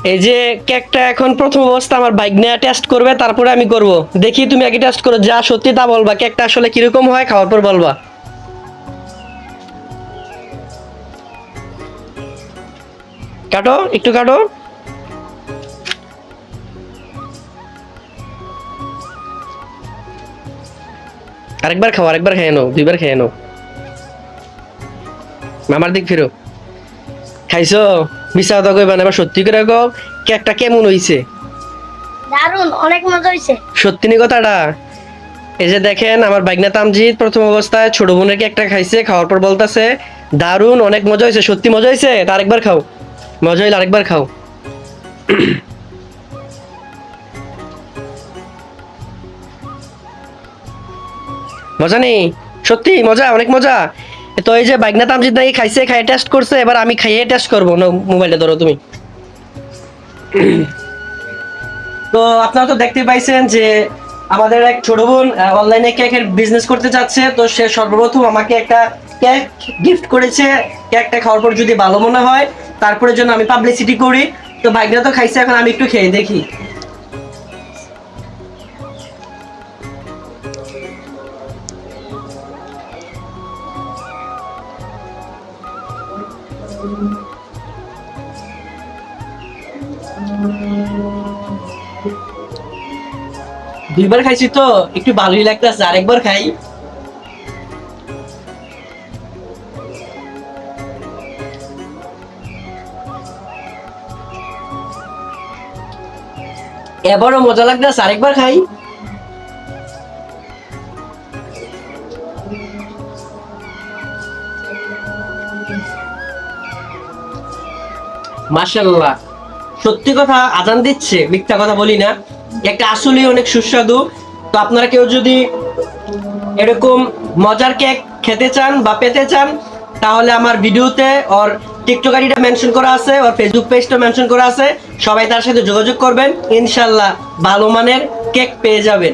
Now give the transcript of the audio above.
এই যে কেকটা এখন প্রথম অবস্থা আমার বাইক নিয়ে টেস্ট করবে, তারপরে আমি করব। দেখি তুমি আগে টেস্ট করো, যা সত্যি তা বলবা, কেকটা আসলে কিরকম হয় খাওয়ার পর বলবা। কাটো, একটু কাটো। আরেকবার খাও, আরেকবার খেয়ে নাও, দুইবার খেয়ে নাও। মামার দিক ফিরো। খাইছো? মিছা কথা কইবা না, এবার সত্যি করে কও, কেকটা কেমন হইছে? দারুন, অনেক মজা হয়েছে। সত্যি নি কথাটা? এই যে দেখেন আমার বাইকনা তামজিৎ প্রথম অবস্থায় ছোট বোনের কেকটা খাইছে, খাওয়ার পর বলতেছে দারুন, অনেক মজা হয়েছে। সত্যি মজা হয়েছে? তা আরেকবার খাও, মজা হইলে আরেকবার খাও। মজা নেই? সত্যি মজা, অনেক মজা। তো এই যে বাইকনা তামজিৎ নাকি খাইছে, খাইয়ে টেস্ট করছে, এবার আমি খাইয়ে টেস্ট করবো না। মোবাইলটা ধরো তুমি। তো আপনারা তো দেখতে পাইছেন যে আমাদের এক ছোট বোন অনলাইনে কেকের বিজনেস করতে চাচ্ছে। তো সে সর্বপ্রথম আমাকে একটা কেক গিফট করেছে। কেকটা খাওয়ার পর যদি ভালো মনে হয় তারপরে জন্য আমি পাবলিসিটি করি। তো বাইকটা তো খাইছে, এখন আমি একটু খেয়ে দেখি। দুইবার খাইছি তো একটু ভালোই লাগতেছে, আরেকবার খাই। এবারও মজা লাগতেছে, আরেকবার খাই। মাশাআল্লাহ, সত্যি কথা আজান দিচ্ছে, মিথ্যা কথা বলি না। একটা আসলেই অনেক সুস্বাদু। তো আপনারা কেউ যদি এরকম মজার কেক খেতে চান বা পেতে চান, তাহলে আমার ভিডিওতে ওর টিকটক আইডিটা মেনশন করা আছে, ওর ফেসবুক পেজটা মেনশন করা আছে। সবাই তার সাথে যোগাযোগ করবেন, ইনশাল্লাহ ভালো মানের কেক পেয়ে যাবেন।